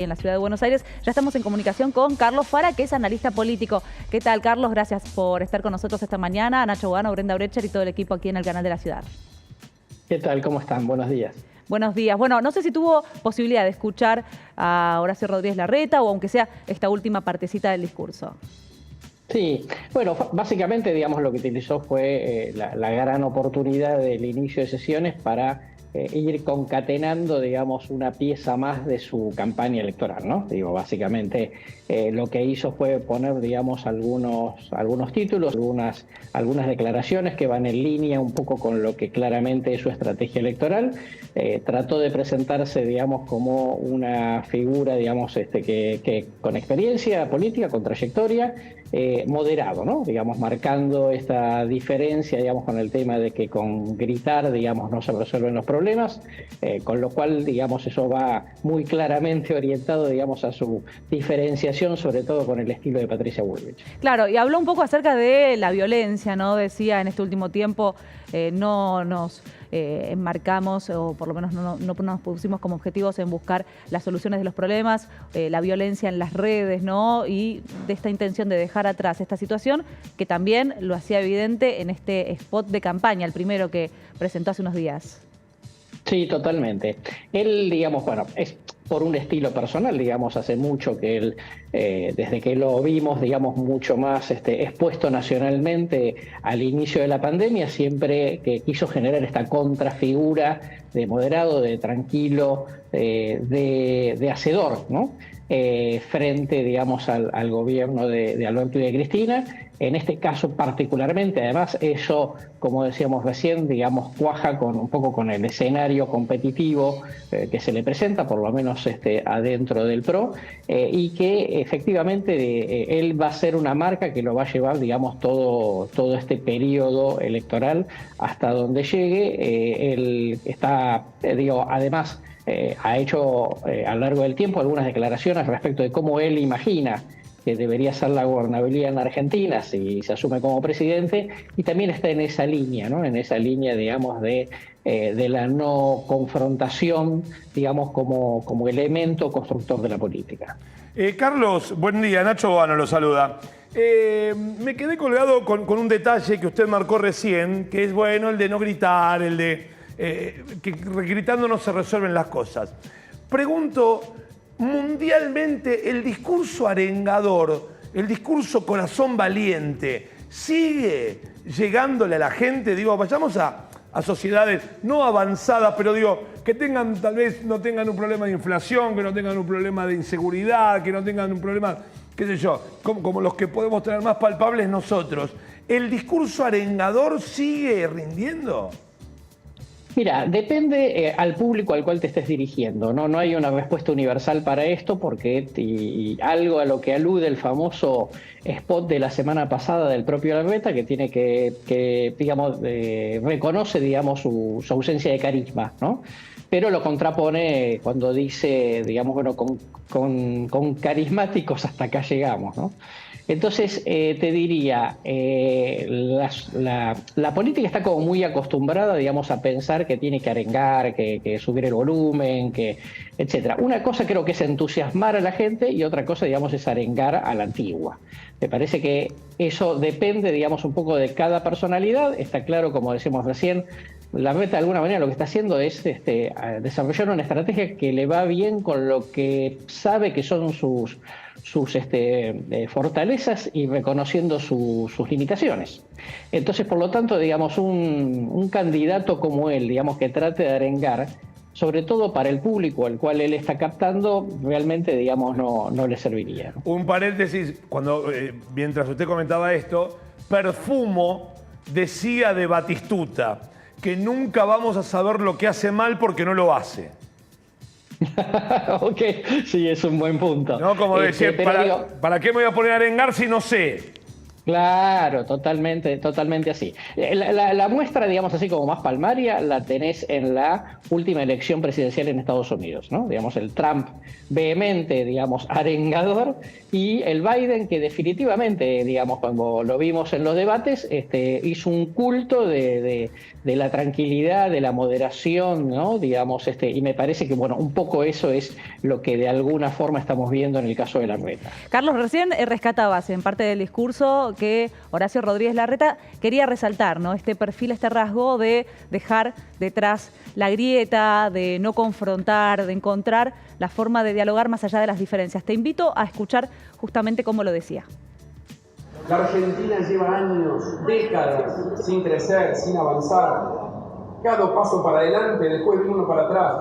En la ciudad de Buenos Aires. Ya estamos en comunicación con Carlos Fara, que es analista político. ¿Qué tal, Carlos? Gracias por estar con nosotros esta mañana. Nacho Bogano, Brenda Brecher y todo el equipo aquí en el canal de la ciudad. ¿Qué tal? ¿Cómo están? Buenos días. Buenos días. Bueno, no sé si tuvo posibilidad de escuchar a Horacio Rodríguez Larreta o aunque sea esta última partecita del discurso. Sí, bueno, básicamente, digamos, lo que utilizó fue la gran oportunidad del inicio de sesiones para ir concatenando, digamos, una pieza más de su campaña electoral, ¿no? Digo, básicamente lo que hizo fue poner, digamos, algunos títulos, algunas declaraciones que van en línea un poco con lo que claramente es su estrategia electoral. Trató de presentarse, digamos, como una figura, digamos, que con experiencia política, con trayectoria, moderado, ¿no? Digamos, marcando esta diferencia, digamos, con el tema de que con gritar, digamos, no se resuelven los problemas, con lo cual, digamos, eso va muy claramente orientado, digamos, a su diferenciación, sobre todo con el estilo de Patricia Bullrich. Claro, y habló un poco acerca de la violencia, ¿no? Decía, en este último tiempo no nos enmarcamos, o por lo menos no nos pusimos como objetivos en buscar las soluciones de los problemas, la violencia en las redes, ¿no? Y de esta intención de dejar atrás esta situación, que también lo hacía evidente en este spot de campaña, el primero que presentó hace unos días. Sí, totalmente. Él, digamos, bueno, es por un estilo personal, digamos, hace mucho que él, desde que lo vimos, digamos, mucho más expuesto nacionalmente al inicio de la pandemia, siempre que quiso generar esta contrafigura de moderado, de tranquilo, de hacedor, ¿no? Frente, digamos, al gobierno de Alberto y de Cristina. En este caso particularmente, además, eso, como decíamos recién, digamos, cuaja un poco con el escenario competitivo que se le presenta, por lo menos adentro del PRO, y que efectivamente él va a ser una marca que lo va a llevar, digamos, todo este periodo electoral hasta donde llegue. Él está, además, ha hecho a lo largo del tiempo algunas declaraciones respecto de cómo él imagina que debería ser la gobernabilidad en Argentina si se asume como presidente, y también está en esa línea, ¿no? En esa línea, digamos, de la no confrontación, digamos, como elemento constructor de la política. Carlos, buen día. Nacho Bogano lo saluda. Me quedé colgado con un detalle que usted marcó recién, que es, bueno, el de no gritar, el de que gritando no se resuelven las cosas. Pregunto, mundialmente, el discurso arengador, el discurso corazón valiente, ¿sigue llegándole a la gente? Digo, vayamos a sociedades no avanzadas, pero digo, que tengan, tal vez no tengan un problema de inflación, que no tengan un problema de inseguridad, que no tengan un problema, qué sé yo, como los que podemos tener más palpables nosotros. ¿El discurso arengador sigue rindiendo? Mira, depende al público al cual te estés dirigiendo, ¿no? No hay una respuesta universal para esto porque y algo a lo que alude el famoso spot de la semana pasada del propio Larreta, que tiene que digamos, reconoce, digamos, su ausencia de carisma, ¿no? Pero lo contrapone cuando dice, digamos, bueno, con carismáticos hasta acá llegamos, ¿no? Entonces, te diría, la política está como muy acostumbrada, digamos, a pensar que tiene que arengar, que subir el volumen, etcétera. Una cosa creo que es entusiasmar a la gente y otra cosa, digamos, es arengar a la antigua. Me parece que eso depende, digamos, un poco de cada personalidad. Está claro, como decimos recién, Larreta de alguna manera lo que está haciendo es desarrollar una estrategia que le va bien con lo que sabe que son sus fortalezas y reconociendo sus limitaciones. Entonces, por lo tanto, digamos, un candidato como él, digamos, que trate de arengar, sobre todo para el público al cual él está captando, realmente, digamos, no le serviría. Un paréntesis, mientras usted comentaba esto, Perfumo decía de Batistuta que nunca vamos a saber lo que hace mal porque no lo hace. Ok, sí, es un buen punto. No, como decir, ¿para qué me voy a poner a arengar si no sé? Claro, totalmente, totalmente así. La muestra, digamos así como más palmaria, la tenés en la última elección presidencial en Estados Unidos, ¿no? Digamos, el Trump vehemente, digamos, arengador, y el Biden que definitivamente, digamos, cuando lo vimos en los debates, hizo un culto de la tranquilidad, de la moderación, ¿no? Digamos, y me parece que, bueno, un poco eso es lo que de alguna forma estamos viendo en el caso de Larreta. Carlos, recién rescatabas en parte del discurso que Horacio Rodríguez Larreta quería resaltar, ¿no? Este perfil, este rasgo de dejar detrás la grieta, de no confrontar, de encontrar la forma de dialogar más allá de las diferencias. Te invito a escuchar justamente cómo lo decía. La Argentina lleva años, décadas, sin crecer, sin avanzar. Cada paso para adelante, después de uno para atrás.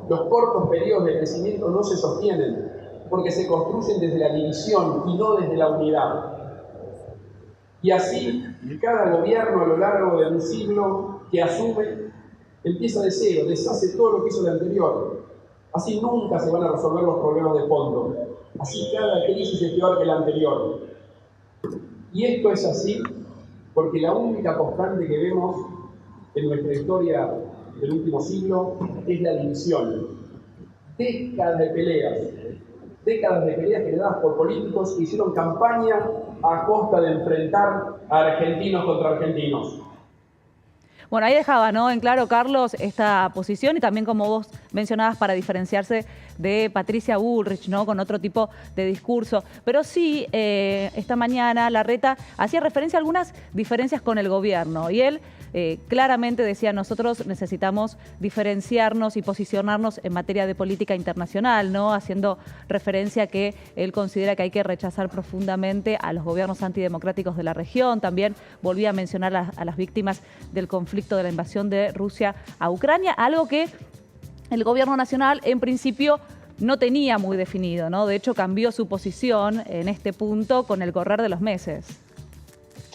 Los cortos periodos de crecimiento no se sostienen, porque se construyen desde la división y no desde la unidad. Y así, cada gobierno a lo largo de un siglo que asume, empieza de cero, deshace todo lo que hizo el anterior. Así nunca se van a resolver los problemas de fondo. Así cada crisis es peor que la anterior. Y esto es así porque la única constante que vemos en nuestra historia del último siglo es la división. Décadas de peleas generadas por políticos que hicieron campaña a costa de enfrentar a argentinos contra argentinos. Bueno, ahí dejaba, ¿no?, en claro, Carlos, esta posición y también, como vos mencionabas, para diferenciarse de Patricia Bullrich, ¿no?, con otro tipo de discurso. Pero sí, esta mañana Larreta hacía referencia a algunas diferencias con el gobierno y él claramente decía: nosotros necesitamos diferenciarnos y posicionarnos en materia de política internacional, ¿no?, haciendo referencia a que él considera que hay que rechazar profundamente a los gobiernos antidemocráticos de la región. También volvía a mencionar a las víctimas del conflicto de la invasión de Rusia a Ucrania, algo que el gobierno nacional en principio no tenía muy definido, ¿no? De hecho, cambió su posición en este punto con el correr de los meses.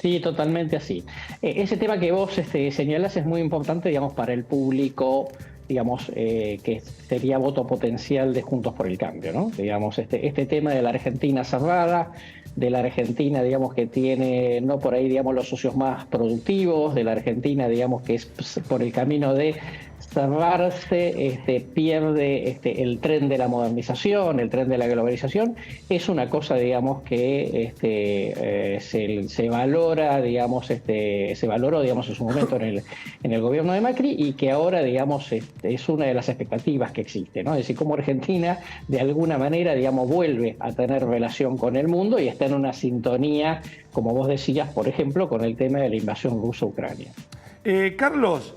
Sí, totalmente así. Ese tema que vos señalás es muy importante, digamos, para el público, digamos, que sería voto potencial de Juntos por el Cambio, ¿no? Digamos, este tema de la Argentina cerrada, de la Argentina, digamos, que tiene, no por ahí, digamos, los socios más productivos, de la Argentina, digamos, que es por el camino de cerrarse, pierde el tren de la modernización, el tren de la globalización, es una cosa, digamos, que se valora, digamos, se valoró, digamos, en su momento en el gobierno de Macri, y que ahora, digamos, es una de las expectativas que existe, ¿no? Es decir, cómo Argentina, de alguna manera, digamos, vuelve a tener relación con el mundo y está en una sintonía, como vos decías, por ejemplo, con el tema de la invasión rusa a Ucrania. Carlos,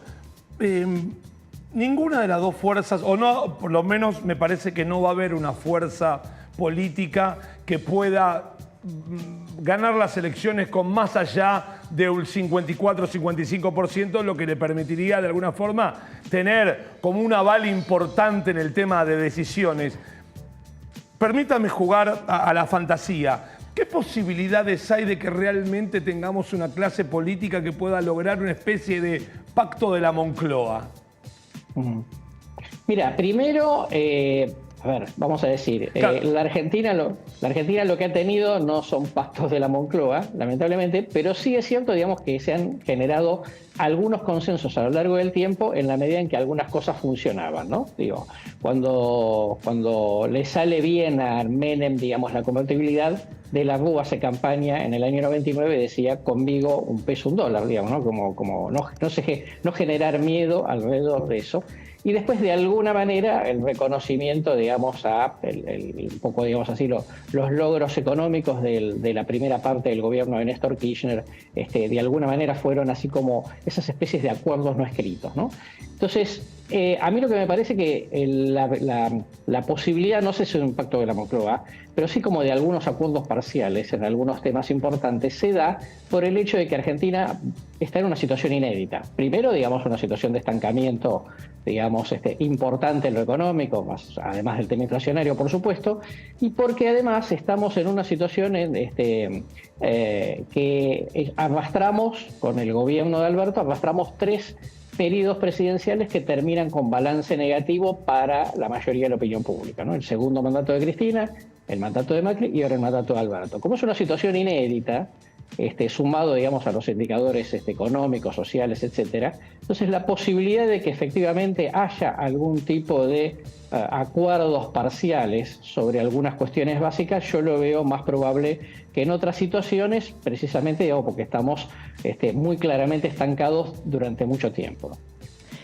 ninguna de las dos fuerzas, o no, por lo menos me parece que no va a haber una fuerza política que pueda ganar las elecciones con más allá de un 54-55%, lo que le permitiría de alguna forma tener como un aval importante en el tema de decisiones. Permítame jugar a la fantasía. ¿Qué posibilidades hay de que realmente tengamos una clase política que pueda lograr una especie de pacto de la Moncloa? Mira, primero, a ver, vamos a decir, claro, la Argentina lo que ha tenido no son pactos de la Moncloa, lamentablemente, pero sí es cierto, digamos, que se han generado algunos consensos a lo largo del tiempo en la medida en que algunas cosas funcionaban, ¿no? Digo, cuando le sale bien a Menem, digamos, la convertibilidad, de la Rúa hace campaña en el año 99, decía: conmigo un peso, un dólar, digamos, ¿no? Como no generar miedo alrededor de eso. Y después, de alguna manera, el reconocimiento, digamos, a un poco, digamos así, los logros económicos de la primera parte del gobierno de Néstor Kirchner, de alguna manera fueron así como esas especies de acuerdos no escritos, ¿no? Entonces, a mí lo que me parece que la posibilidad, no sé si es un pacto de la Moncloa, pero sí como de algunos acuerdos parciales en algunos temas importantes, se da por el hecho de que Argentina está en una situación inédita. Primero, digamos, una situación de estancamiento, digamos, importante en lo económico, además del tema inflacionario, por supuesto, y porque además estamos en una situación que arrastramos, con el gobierno de Alberto, arrastramos 3 periodos presidenciales que terminan con balance negativo para la mayoría de la opinión pública, ¿no? El segundo mandato de Cristina, el mandato de Macri y ahora el mandato de Alberto. Como es una situación inédita, sumado, digamos, a los indicadores económicos, sociales, etcétera. Entonces, la posibilidad de que efectivamente haya algún tipo de acuerdos parciales sobre algunas cuestiones básicas, yo lo veo más probable que en otras situaciones, precisamente, digamos, porque estamos muy claramente estancados durante mucho tiempo.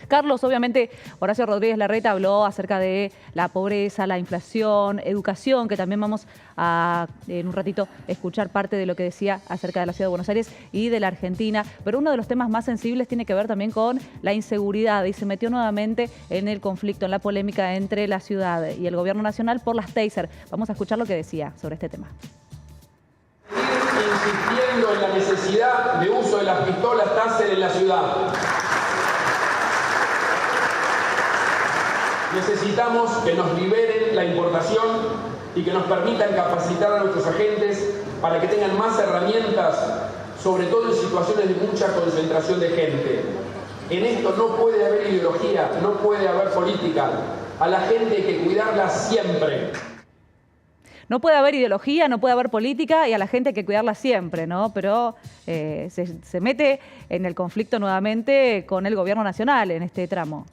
Carlos, obviamente Horacio Rodríguez Larreta habló acerca de la pobreza, la inflación, educación, que también vamos a en un ratito escuchar parte de lo que decía acerca de la Ciudad de Buenos Aires y de la Argentina. Pero uno de los temas más sensibles tiene que ver también con la inseguridad y se metió nuevamente en el conflicto, en la polémica entre la ciudad y el gobierno nacional por las Taser. Vamos a escuchar lo que decía sobre este tema. Insistiendo en la necesidad de uso de las pistolas Taser en la ciudad. Necesitamos que nos liberen la importación y que nos permitan capacitar a nuestros agentes para que tengan más herramientas, sobre todo en situaciones de mucha concentración de gente. En esto no puede haber ideología, no puede haber política. A la gente hay que cuidarla siempre. No puede haber ideología, no puede haber política y a la gente hay que cuidarla siempre, ¿no? Pero se mete en el conflicto nuevamente con el gobierno nacional en este tramo.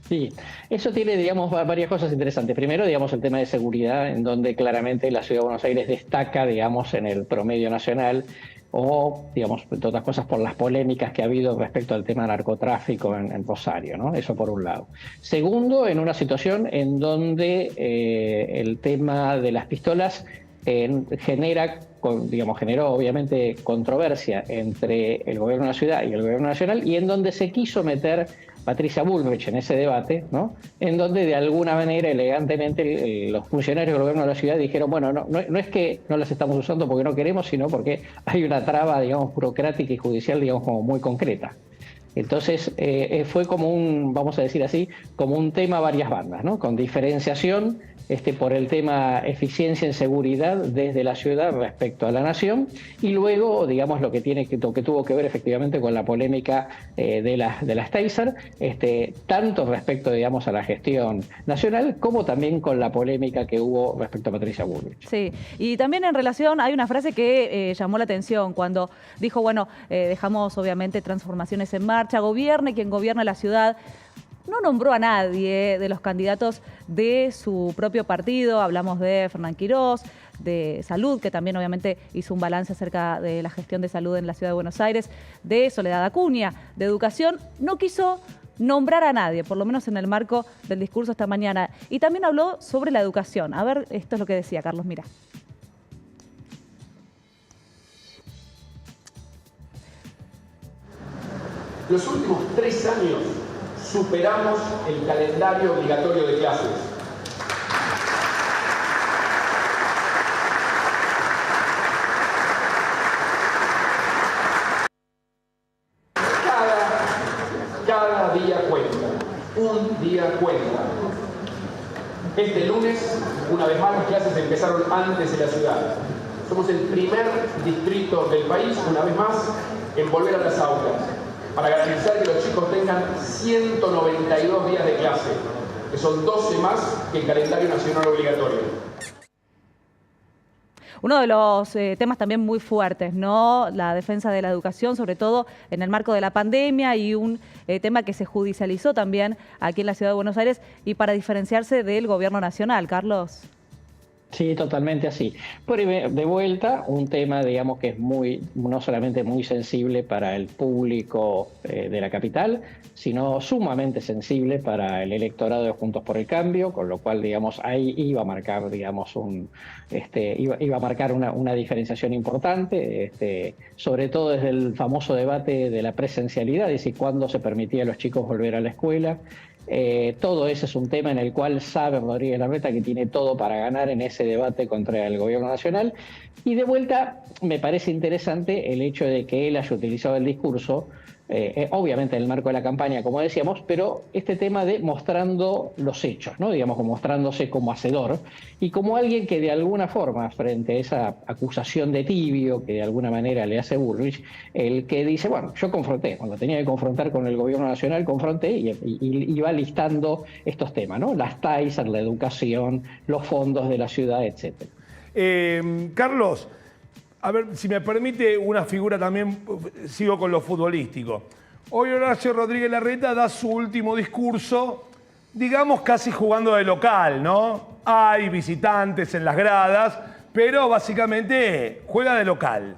Sí, eso tiene, digamos, varias cosas interesantes. Primero, digamos, el tema de seguridad, en donde claramente la Ciudad de Buenos Aires destaca, digamos, en el promedio nacional, o, digamos, entre otras cosas, por las polémicas que ha habido respecto al tema narcotráfico en Rosario, ¿no? Eso por un lado. Segundo, en una situación en donde el tema de las pistolas generó obviamente controversia entre el gobierno de la ciudad y el gobierno nacional, y en donde se quiso meter Patricia Bullrich en ese debate, ¿no? En donde de alguna manera elegantemente los funcionarios del gobierno de la ciudad dijeron, bueno, no es que no las estamos usando porque no queremos, sino porque hay una traba, digamos, burocrática y judicial, digamos, como muy concreta. Entonces fue como vamos a decir así, como un tema a varias bandas, ¿no? Con diferenciación por el tema eficiencia en seguridad desde la ciudad respecto a la nación, y luego, digamos, lo que tuvo que ver efectivamente con la polémica de las Taser, tanto respecto, digamos, a la gestión nacional, como también con la polémica que hubo respecto a Patricia Bullrich. Sí, y también en relación, hay una frase que llamó la atención cuando dijo, bueno, dejamos obviamente transformaciones en marcha, gobierne quien gobierne la ciudad. No nombró a nadie de los candidatos de su propio partido. Hablamos de Fernán Quirós, de Salud, que también obviamente hizo un balance acerca de la gestión de salud en la Ciudad de Buenos Aires, de Soledad Acuña, de Educación. No quiso nombrar a nadie, por lo menos en el marco del discurso esta mañana. Y también habló sobre la educación. A ver, esto es lo que decía Carlos, mira. Los últimos 3 años superamos el calendario obligatorio de clases. Cada día cuenta, un día cuenta. Este lunes, una vez más, las clases empezaron antes de la ciudad. Somos el primer distrito del país, una vez más, en volver a las aulas, para garantizar que los chicos tengan 192 días de clase, que son 12 más que el calendario nacional obligatorio. Uno de los temas también muy fuertes, ¿no? La defensa de la educación, sobre todo en el marco de la pandemia, y un tema que se judicializó también aquí en la Ciudad de Buenos Aires, y para diferenciarse del gobierno nacional. Carlos. Sí, totalmente así. Pero de vuelta, un tema, digamos, que es no solamente muy sensible para el público de la capital, sino sumamente sensible para el electorado de Juntos por el Cambio, con lo cual, digamos, ahí iba a marcar, digamos, iba a marcar una diferenciación importante, sobre todo desde el famoso debate de la presencialidad, es decir, cuándo se permitía a los chicos volver a la escuela. Todo ese es un tema en el cual sabe Rodríguez Larreta que tiene todo para ganar en ese debate contra el gobierno nacional. Y de vuelta, me parece interesante el hecho de que él haya utilizado el discurso, obviamente en el marco de la campaña, como decíamos, pero este tema de mostrando los hechos, ¿no? Digamos, mostrándose como hacedor y como alguien que de alguna forma, frente a esa acusación de tibio que de alguna manera le hace Bullrich, el que dice, bueno, yo confronté, cuando tenía que confrontar con el gobierno nacional, confronté y va listando estos temas, ¿no? Las Taser, la educación, los fondos de la ciudad, etcétera. Carlos, a ver, si me permite una figura también, sigo con lo futbolístico. Hoy Horacio Rodríguez Larreta da su último discurso, digamos casi jugando de local, ¿no? Hay visitantes en las gradas, pero básicamente juega de local.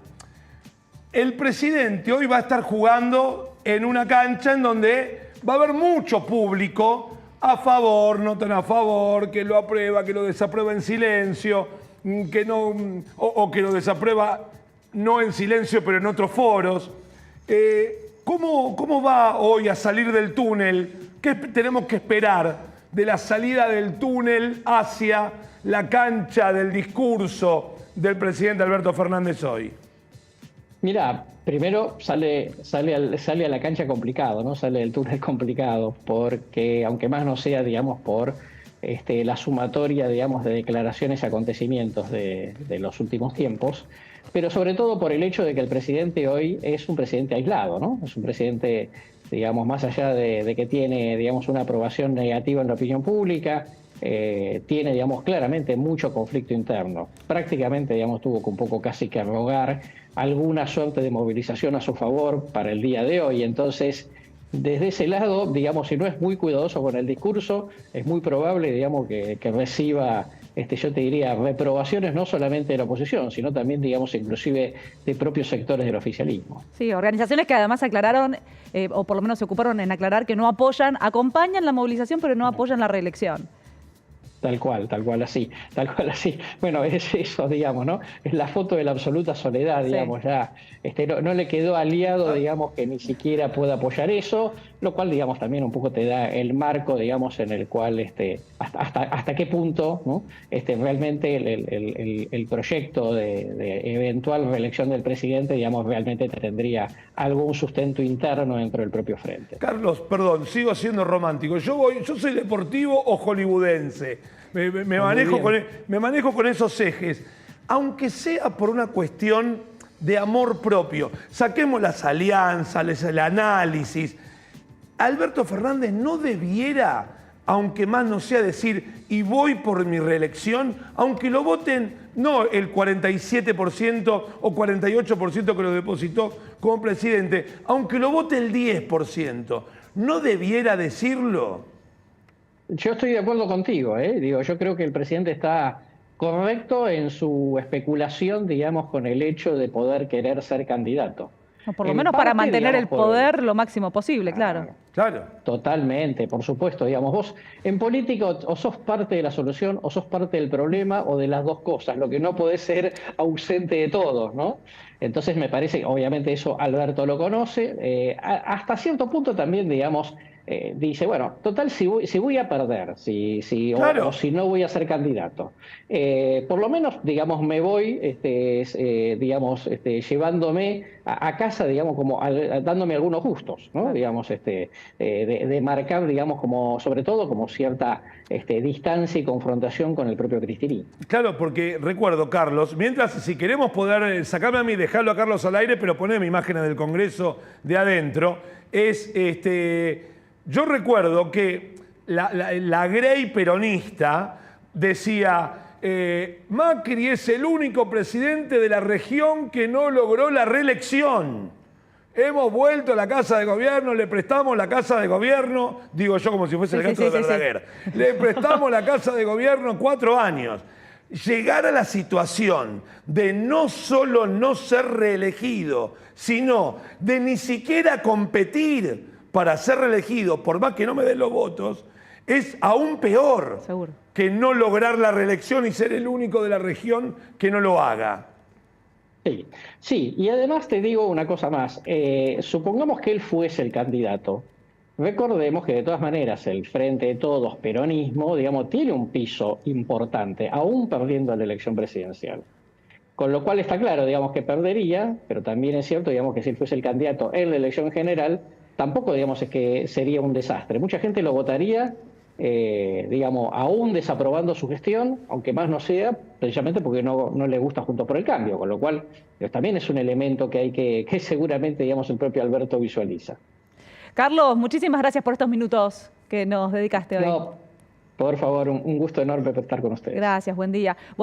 El presidente hoy va a estar jugando en una cancha en donde va a haber mucho público a favor, no tan a favor, que lo aprueba, que lo desaprueba en silencio, que no, o que lo desaprueba no en silencio, pero en otros foros. ¿Cómo va hoy a salir del túnel? ¿Qué tenemos que esperar de la salida del túnel hacia la cancha del discurso del presidente Alberto Fernández hoy? Mira, primero sale a la cancha complicado, ¿no? Sale del túnel complicado, porque aunque más no sea, digamos, por la sumatoria, digamos, de declaraciones y acontecimientos de los últimos tiempos, pero sobre todo por el hecho de que el presidente hoy es un presidente aislado, ¿no? Es un presidente, digamos, más allá de que tiene, digamos, una aprobación negativa en la opinión pública, tiene, digamos, claramente mucho conflicto interno. Prácticamente, digamos, tuvo un poco casi que rogar alguna suerte de movilización a su favor para el día de hoy. Entonces, desde ese lado, digamos, si no es muy cuidadoso con el discurso, es muy probable, digamos, que reciba, yo te diría, reprobaciones no solamente de la oposición, sino también, digamos, inclusive de propios sectores del oficialismo. Sí, organizaciones que además aclararon, o por lo menos se ocuparon en aclarar que no apoyan, acompañan la movilización, pero no apoyan la reelección. Tal cual así. Bueno, es eso, digamos, ¿no? Es la foto de la absoluta soledad, digamos, sí. Ya. No le quedó aliado, digamos, que ni siquiera pueda apoyar eso, lo cual, digamos, también un poco te da el marco, digamos, en el cual, hasta qué punto, ¿no? Realmente el proyecto de eventual reelección del presidente, digamos, realmente tendría algún sustento interno dentro del propio frente. Carlos, perdón, sigo siendo romántico. Yo soy deportivo o hollywoodense. Me manejo con esos ejes, aunque sea por una cuestión de amor propio. Saquemos las alianzas, el análisis. Alberto Fernández no debiera, aunque más no sea decir, y voy por mi reelección, aunque lo voten no el 47% o 48% que lo depositó como presidente, aunque lo vote el 10%, ¿no debiera decirlo? Yo estoy de acuerdo contigo, Digo, yo creo que el presidente está correcto en su especulación, digamos, con el hecho de poder querer ser candidato. O por lo menos para mantener el poder lo máximo posible, claro. Claro. Totalmente, por supuesto. Digamos, vos en política o sos parte de la solución o sos parte del problema o de las dos cosas, lo que no podés ser ausente de todos, ¿no? Entonces me parece, obviamente eso Alberto lo conoce, hasta cierto punto también, digamos, dice, bueno, total, si voy a perder, claro. o si no voy a ser candidato, por lo menos, digamos, me voy, llevándome a casa, digamos, como dándome algunos gustos, ¿no? Digamos, de marcar, digamos, como, sobre todo, como cierta distancia y confrontación con el propio cristianismo. Claro, porque recuerdo, Carlos, mientras, si queremos poder sacarme a mí, dejarlo a Carlos al aire, pero ponerme imágenes del Congreso de adentro, es yo recuerdo que la Grey peronista decía, Macri es el único presidente de la región que no logró la reelección. Hemos vuelto a la Casa de Gobierno, le prestamos la Casa de Gobierno, digo yo como si fuese el gato de Verdaguer, le prestamos la Casa de Gobierno 4 años. Llegar a la situación de no solo no ser reelegido, sino de ni siquiera competir para ser reelegido, por más que no me den los votos, es aún peor. Seguro. Que no lograr la reelección y ser el único de la región que no lo haga. Sí, y además te digo una cosa más. Supongamos que él fuese el candidato. Recordemos que de todas maneras el Frente de Todos, peronismo, digamos, tiene un piso importante, aún perdiendo la elección presidencial. Con lo cual está claro, digamos, que perdería, pero también es cierto, digamos, que si él fuese el candidato en la elección general, tampoco, digamos, es que sería un desastre. Mucha gente lo votaría, digamos, aún desaprobando su gestión, aunque más no sea, precisamente porque no le gusta Juntos por el Cambio, con lo cual también es un elemento que hay que seguramente, digamos, el propio Alberto visualiza. Carlos, muchísimas gracias por estos minutos que nos dedicaste hoy. No, por favor, un gusto enorme estar con ustedes. Gracias, buen día. Bueno,